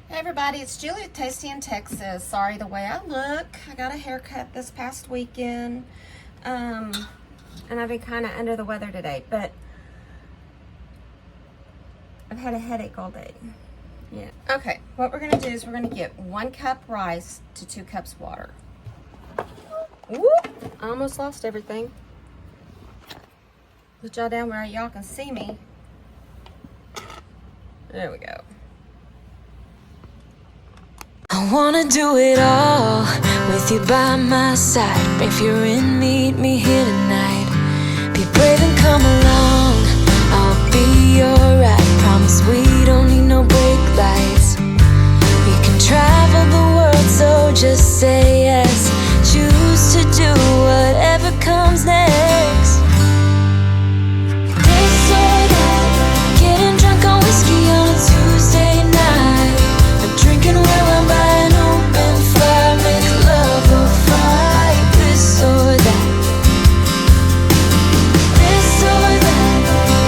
Hey everybody, it's Julie with Tasty in Texas. Sorry the way I look. I got a haircut this past weekend. And I've been kind of under the weather today, but I've had a headache all day. Yeah. Okay, what we're gonna do is we're gonna get 1 cup rice to 2 cups water. Whoop! I almost lost everything. Put y'all down where y'all can see me. There we go. I wanna do it all with you by my side. If you're in, meet me here tonight. Be brave and come along, I'll be your ride. Promise we don't need no brake lights. We can travel the world, so just say yes. Choose to do whatever comes next. This or that, getting drunk on whiskey on a Tuesday night, or drinking red wine by an open fire, make love or fight. This or that, this or that,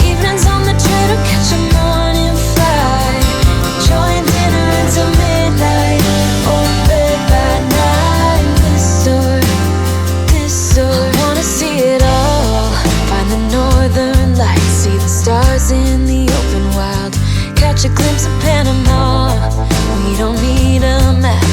evenings on the train or catch a morning flight, enjoying dinner until midnight, or bed by night. This or I wanna see it all, find the northern lights, see the stars in the open wild, catch a glimpse of Panama. We don't need a map,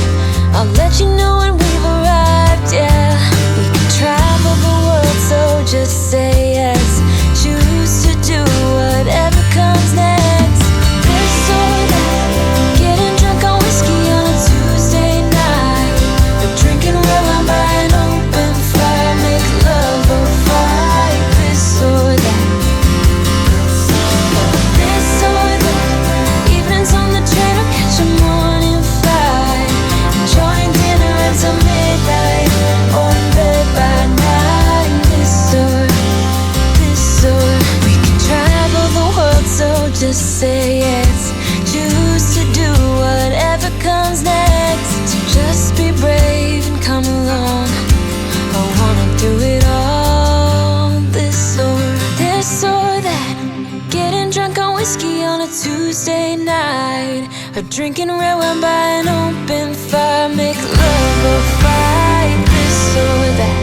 I'll let you know when we've arrived, yeah. We can travel the world, so just say yes. Choose to do whatever comes next. This or that, getting drunk on whiskey on a Tuesday night, or drinking red wine by an open fire, make love or fight. This or that, this or that, evenings on the train or catch a morning flight, enjoying dinner until midnight, or in bed by night. This or we can travel the world, so just say yes. Choose to do whatever comes next. So just be brave and come along, I wanna do it all. This or that, getting drunk on whiskey on a Tuesday night, or drinking red wine by an open fire, make love or fight. This or that,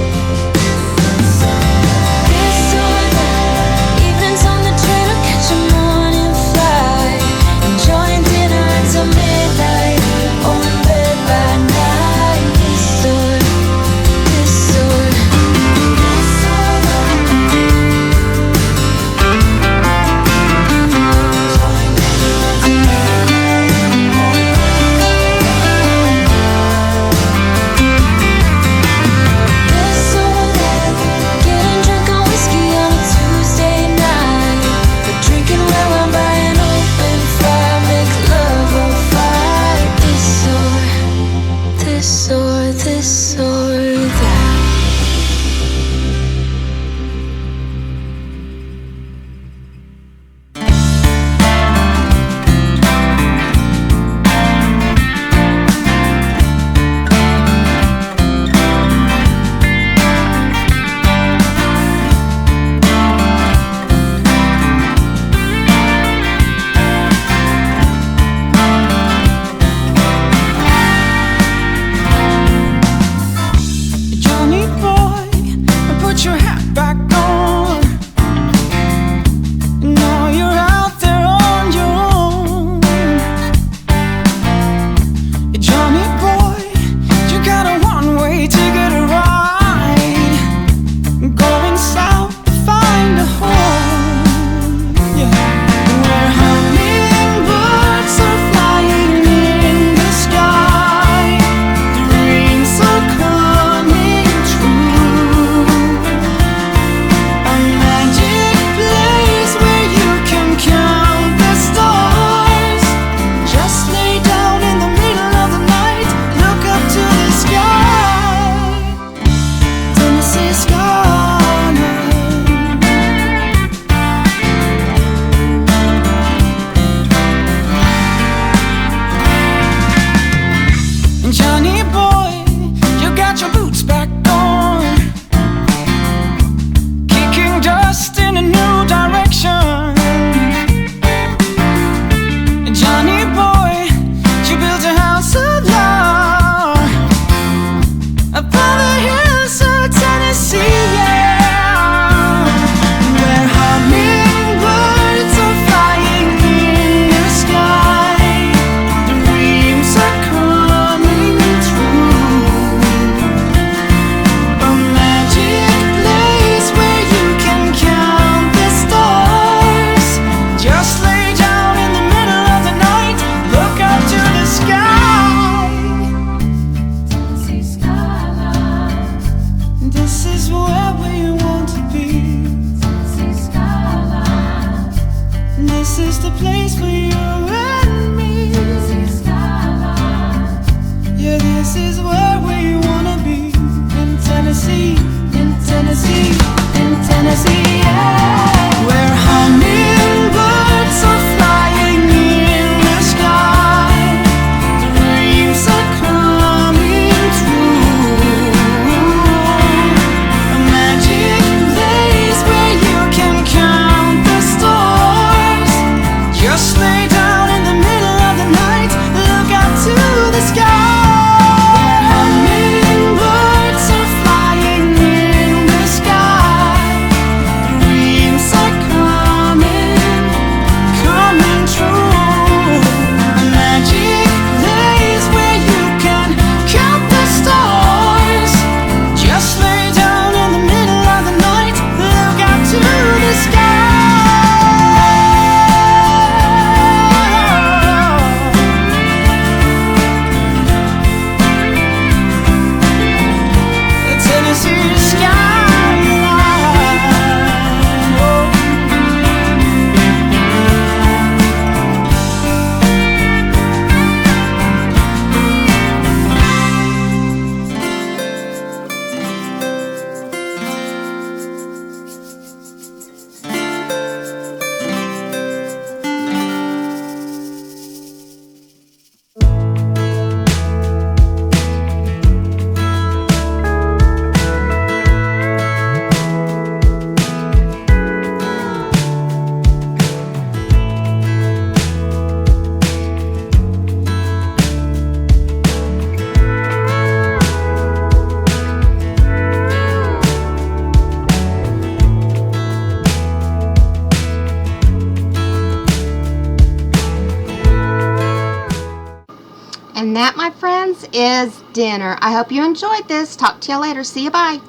this or that, evenings on the train or catch a morning flight, enjoying dinner until midnight, or in bed by night. This or this or this or that. And that, my friends, is dinner. I hope you enjoyed this. Talk to you later. See you. Bye.